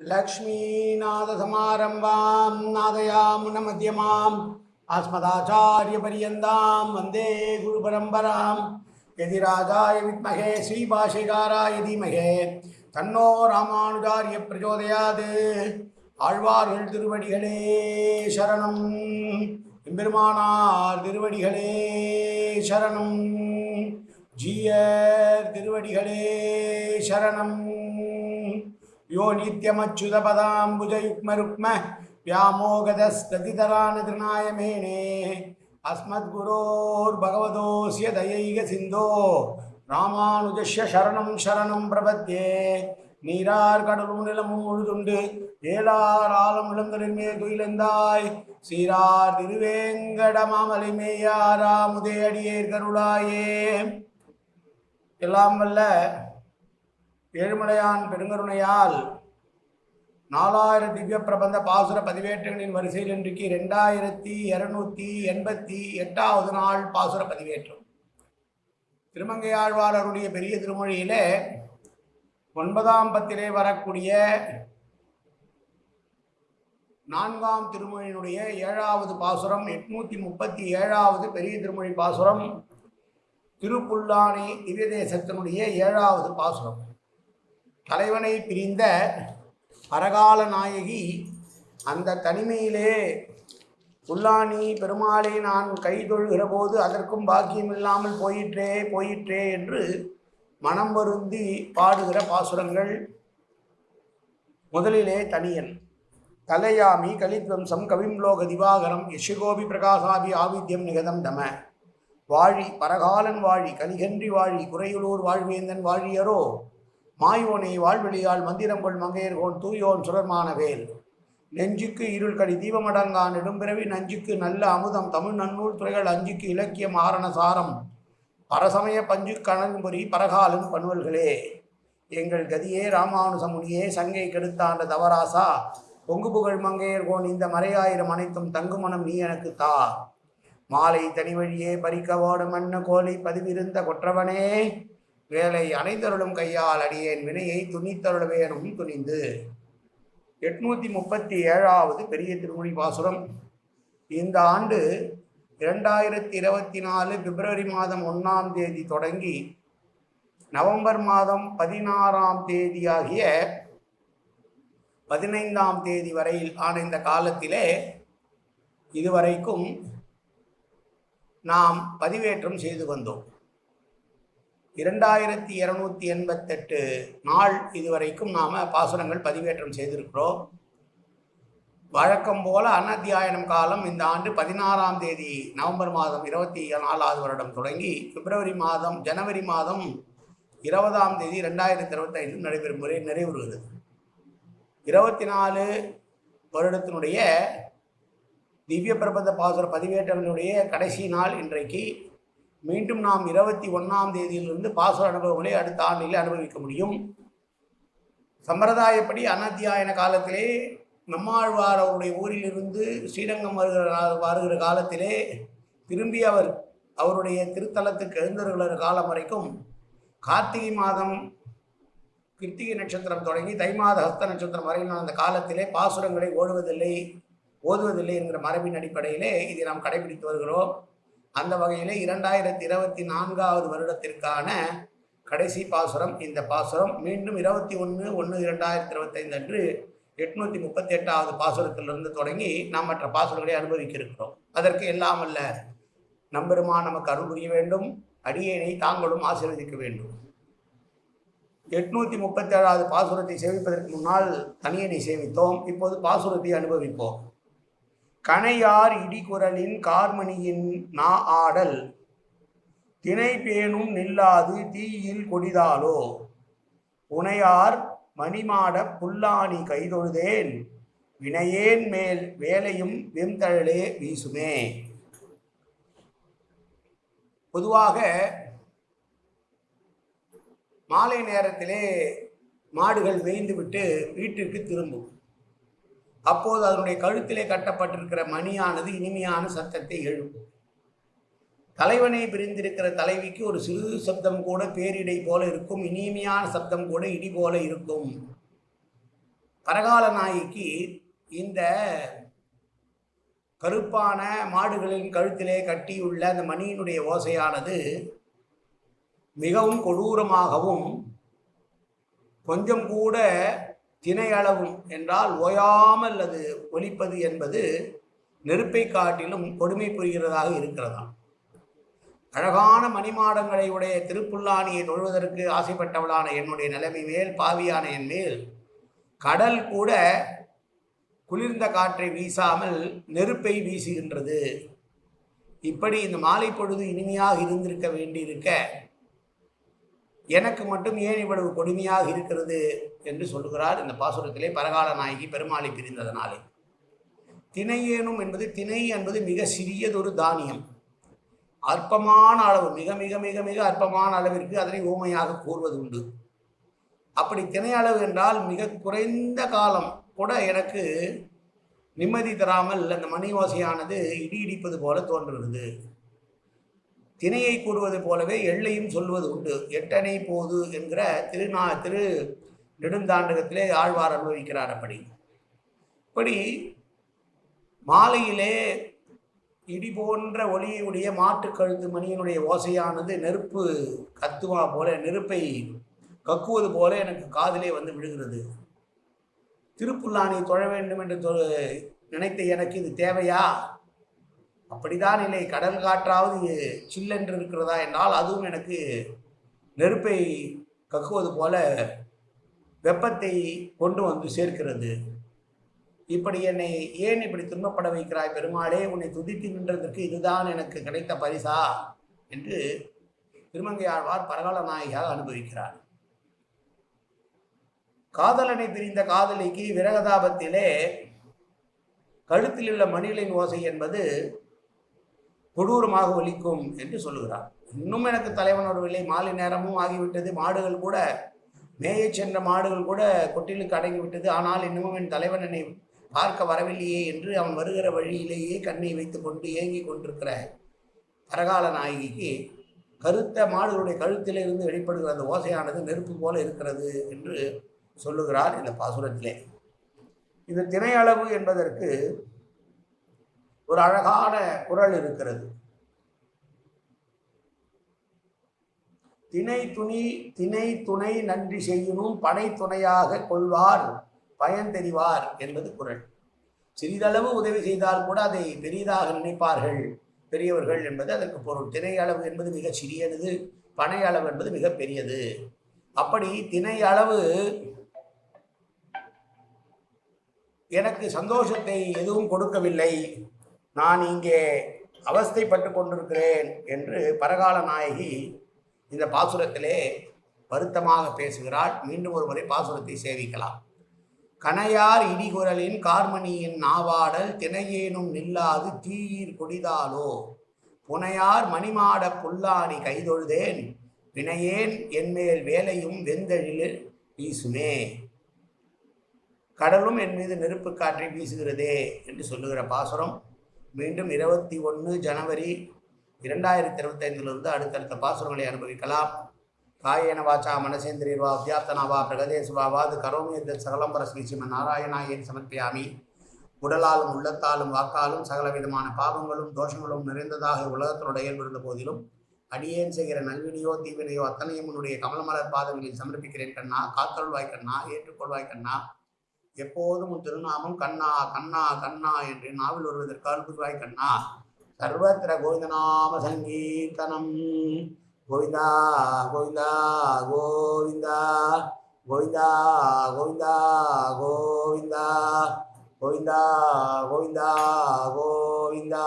लक्ष्मीनाथसमारम्भां नादयामुनमध्यमाम् अस्मदाचार्यपर्यन्तां वन्दे गुरुपरम्परां यतिराजाय विद्महे श्रीभाष्यकाराय धीमहि तन्नो रामानुजार्य प्रचोदयात् ஆழ்வார்கள் திருவடிகளே சரணம் எம்பெருமானார் திருவடிகளே சரணம் ஜீயர் திருவடிகளே சரணம் यो नित्यमच्युतपदाम्बुजयुग्मरुक्म व्यामोगदस्ततितरानतृणाय मेने अस्मद्गुरोर्भगवतोऽस्य दयैकसिन्धो रामानुजस्य शरणं शरणं प्रपद्ये நீரார் கடலும் நிலமும் முழுதுண்டு ஏலார் ஆலம் இளந்தலின் மேல் துயிலந்தாய் சீரார் திருவேங்கட மாமலை மேயாராமுதே அடியேர் கருளாயே. எல்லாம் வல்ல ஏழுமலையான் பெருங்கருணையால் 4000 திவ்ய பிரபந்த பாசுர பதிவேற்றங்களின் வரிசையில் இன்றைக்கு 2288வது நாள் பாசுர பதிவேற்றம். திருமங்கையாழ்வாரருடைய பெரிய திருமொழியிலே 9ஆம் பத்திலே வரக்கூடிய 4ஆம் திருமொழியினுடைய 7வது பாசுரம் 837வது பெரிய திருமொழி பாசுரம் திருப்புல்லானி திவ்ய தேசத்தினுடைய 7வது பாசுரம். தலைவனை பிரிந்த பரகால நாயகி அந்த தனிமையிலே புல்லானி பெருமாளை நான் கைதொழுகிற போது அதற்கும் பாக்கியமில்லாமல் போயிற்றே என்று மனம் வருந்தி பாடுகிற பாசுரங்கள். முதலிலே தனியன் கலையாமி கலித்வம்சம் கவிம்லோக திவாகரம் யஷிகோபி பிரகாசாபி ஆவித்யம் நிகதம் தம வாழி பரகாலன் வாழி கலிகன்றி வாழி குறையுளூர் வாழ்வேந்தன் வாழியரோ மாயோனை வாழ்வெளியால் மந்திரங்கொள் மங்கையர்கோன் தூயோன் சுரமானவேல் நெஞ்சுக்கு இருள் கடி தீபமடங்கான் நெடும்பிறவி நஞ்சுக்கு நல்ல அமுதம் தமிழ் நன்னூல் துறைகள் அஞ்சுக்கு இலக்கியம் ஆரண சாரம் பரசமய பஞ்சு கணன்புரி பரகாலன் பண்வல்களே எங்கள் கதியே ராமானுசமுனியே சங்கை கெடுத்தாண்ட தவராசா பொங்கு புகழ் மங்கையர்கோன் இந்த மறையாயிரம் அனைத்தும் தங்குமனம் நீ எனக்கு தா மாலை தனி வழியே பறிக்கவோடு மண்ண கோலை பதிவிருந்த கொற்றவனே வேலை அனைத்தருளும் கையால் அடியேன் வினையை துணித்தருள வேணும் துணிந்து. 837வது பெரிய திருமொழி பாசுரம். இந்த ஆண்டு 2024 பிப்ரவரி மாதம் 1ஆம் தேதி தொடங்கி நவம்பர் மாதம் 16ஆம் தேதியாகிய 15ஆம் தேதி வரையில் ஆன இந்த காலத்திலே இதுவரைக்கும் நாம் பதிவேற்றம் செய்து வந்தோம். 2288 நாள் இதுவரைக்கும் நாம் பாசுரங்கள் பதிவேற்றம் செய்திருக்கிறோம். வழக்கம் போல அனத்தியாயனம் காலம் இந்த ஆண்டு 16ஆம் தேதி நவம்பர் மாதம் 24வது வருடம் தொடங்கி ஜனவரி மாதம் 20ஆம் தேதி 2025 நடைபெறும் முறை நிறைவுறுகிறது. 24 வருடத்தினுடைய திவ்ய பிரபந்த பாசுர பதிவேற்றங்களுடைய கடைசி நாள் இன்றைக்கு. மீண்டும் நாம் 21ஆம் தேதியிலிருந்து பாசுர அனுபவங்களை அடுத்த ஆண்டிலே அனுபவிக்க முடியும். சம்பிரதாயப்படி அனத்தியாயன காலத்திலே நம்மாழ்வார் அவருடைய ஊரிலிருந்து ஸ்ரீரங்கம் வருகிற காலத்திலே திரும்பி அவருடைய திருத்தலத்துக்கு எழுந்தருகிற காலம் வரைக்கும் கார்த்திகை மாதம் கிருத்திகை நட்சத்திரம் தொடங்கி தை மாத ஹஸ்த நட்சத்திரம் வரையிலான அந்த காலத்திலே பாசுரங்களை ஓதுவதில்லை என்கிற மரபின் அடிப்படையிலே இதை நாம் கடைபிடித்து வருகிறோம். அந்த வகையிலே 2024வது வருடத்திற்கான கடைசி பாசுரம் இந்த பாசுரம். மீண்டும் 21/1/2025 அன்று 838வது பாசுரத்திலிருந்து தொடங்கி நாம் மற்ற பாசுரங்களை அனுபவிக்க இருக்கிறோம். அதற்கு எல்லாம் அல்ல நம்பெருமான் நமக்கு அருள் புரிய வேண்டும், அடியேனை தாங்களும் ஆசீர்வதிக்க வேண்டும். 837வது பாசுரத்தை சேவிப்பதற்கு முன்னால் தனியனை சேவித்தோம். இப்போது பாசுரத்தை அனுபவிப்போம். கணையார் இடிகுரலின் கார்மணியின் நா ஆடல் திணை பேணும் நில்லாது தீயில் கொடிதாலோ புனையார் மணிமாட புல்லாணி கைதொழுதேன் வினையேன் மேல் வேலையும் வெம்தழலே வீசுமே. பொதுவாக மாலை நேரத்திலே மாடுகள் மேய்ந்துவிட்டு வீட்டிற்கு திரும்பும். அப்போது அதனுடைய கழுத்திலே கட்டப்பட்டிருக்கிற மணியானது இனிமையான சத்தத்தை எழுப்பும். தலைவனை பிரிந்திருக்கிற தலைவிக்கு ஒரு சிறு சப்தம் கூட பேரிடை போல இருக்கும், இனிமையான சப்தம் கூட இடி போல இருக்கும். பரகால நாய்க்கு இந்த கருப்பான மாடுகளின் கழுத்திலே கட்டியுள்ள அந்த மணியினுடைய ஓசையானது மிகவும் கொடூரமாகவும் கொஞ்சம் கூட திணையளவும் என்றால் ஓயாமல் அது ஒலிப்பது என்பது நெருப்பை காட்டிலும் கொடுமை புரிகிறதாக இருக்கிறதாம். அழகான மணிமாடங்களை உடைய திருப்புல்லானியை தொழுவதற்கு ஆசைப்பட்டவளான என்னுடைய நிலைமை மேல், பாவியான என் மேல் கடல் கூட குளிர்ந்த காற்றை வீசாமல் நெருப்பை வீசுகின்றது. இப்படி இந்த மாலை பொழுது இனிமையாக இருந்திருக்க வேண்டியிருக்க எனக்கு மட்டும் ஏன் இவ்வளவு கொடுமையாக இருக்கிறது என்று சொல்லுகிறார் இந்த பாசுரத்திலே. பரகால நாயகி பெருமாளை பிரிந்ததனாலே. திணையேனும் என்பது, திணை என்பது மிக சிறியதொரு தானியம், அற்பமான அளவு, மிக மிக மிக மிக அற்பமான அளவிற்கு அதனை ஊமையாக கூறுவது உண்டு. அப்படி திணை அளவு என்றால் மிக குறைந்த காலம் கூட எனக்கு நிம்மதி தராமல் அந்த மணி ஓசையானது இடி இடிப்பது போல தோன்றுகிறது. திணையை கூறுவது போலவே எல்லையும் சொல்வது உண்டு. எட்டணை போது என்கிற திரு நெடுந்தாண்டகத்திலே ஆழ்வார் அனுபவிக்கிறார். இப்படி மாலையிலே இடி போன்ற ஒளியுடைய மாட்டுக்கழுத்து மணியினுடைய ஓசையானது நெருப்பு கத்துவா போல, நெருப்பை கக்குவது போல எனக்கு காதிலே வந்து விழுகிறது. திருப்புல்லானை தொழ வேண்டும் என்று நினைத்த எனக்கு இது தேவையா? அப்படிதான் இல்லை. கடல் காற்றாவது சில்லென்று இருக்கிறதா என்றால் அதுவும் எனக்கு நெருப்பை கக்குவது போல வெப்பத்தை கொண்டு வந்து சேர்க்கிறது. இப்படி என்னை ஏன் இப்படி துன்பப்பட வைக்கிறாய் பெருமாளே? உன்னை துதித்து நின்றதற்கு இதுதான் எனக்கு கிடைத்த பரிசா என்று திருமங்கையாழ்வார் பரகால நாயகியாக அனுபவிக்கிறார். காதலனை பிரிந்த காதலிக்கு விரகதாபத்திலே கழுத்தில் உள்ள மணிகளின் ஓசை என்பது கொடூரமாக ஒலிக்கும் என்று சொல்லுகிறார். இன்னும் எனக்கு தலைவன் வரவில்லை, மாலை நேரமும் ஆகிவிட்டது, மாடுகள் கூட மேயை சென்ற மாடுகள் கூட கொட்டிலுக்கு அடங்கிவிட்டது, ஆனால் இன்னமும் என் தலைவன் என்னை பார்க்க வரவில்லையே என்று அவன் வருகிற வழியிலேயே கண்ணை வைத்து கொண்டு ஏங்கி கொண்டிருக்கிற பரகால நாயகிக்கு கருத்த மாடுகளுடைய கழுத்திலிருந்து வெளிப்படுகிற அந்த ஓசையானது நெருப்பு போல இருக்கிறது என்று சொல்லுகிறார் இந்த பாசுரத்திலே. இது திணை அளவு என்பதற்கு ஒரு அழகான குறள் இருக்கிறது. திணை துணை நன்றி செய்யணும் பனை துணையாக கொள்வார் பயன் தெரிவார் என்பது குறள். சிறிதளவு உதவி செய்தால் கூட அதை பெரிதாக நினைப்பார்கள் பெரியவர்கள் என்பது அதற்கு பொருள். திணை அளவு என்பது மிக சிறியது, பனை அளவு என்பது மிக பெரியது. அப்படி திணை அளவு எனக்கு சந்தோஷத்தை எதுவும் கொடுக்கவில்லை, நான் இங்கே அவஸ்தைப்பட்டு கொண்டிருக்கிறேன் என்று பரகால நாயகி இந்த பாசுரத்திலே வருத்தமாக பேசுகிறாள். மீண்டும் ஒரு முறை பாசுரத்தை சேவிக்கலாம். கனையார் இடிகுரலின் கார்மணியின் நாவாடல் திணையேனும் நில்லாது தீயீர் கொடிதாலோ புனையார் மணிமாட புல்லாணி கைதொழுதேன் வினையேன் என்மேல் வேலையும் வெந்தழில் வீசுமே. கடலும் என் மீது நெருப்பு காற்றை வீசுகிறதே என்று சொல்லுகிற பாசுரம். மீண்டும் 21 ஜனவரி 2025 அடுத்தடுத்த பாசுரங்களை அனுபவிக்கலாம். காயேன வாச்சா மனசேந்திரியர்வா அத்தியாப்தனாவா பிரகதேசுவாவாது கரோமியத்தில் சகலம்பர ஸ்ரீசிம நாராயணாயேன் சமர்ப்பியாமி. உடலாலும் உள்ளத்தாலும் வாக்காலும் சகல விதமான பாவங்களும் தோஷங்களும் நிறைந்ததாக உலகத்தினுடைய இயல்பிருந்த போதிலும் அடியேன் செய்கிற நல்வினையோ தீவினையோ அத்தனையும் உன்னுடைய கமலமலர் பாதங்களில் சமர்ப்பிக்கிறேன் கண்ணா. காத்தருள்வாய் கண்ணா, ஏற்றுக்கொள்வாய் கண்ணா. எப்போதும் உன் திருநாமம் கண்ணா கண்ணா கண்ணா என்று நாவில் வருவதற்கு அருள்வாய் கண்ணா. சர்வத்திர கோவிந்தநாம சங்கீர்த்தனம். கோவிந்தா கோவிந்தா கோவிந்தா கோவிந்தா கோவிந்தா கோவிந்தா கோவிந்தா கோவிந்தா கோவிந்தா.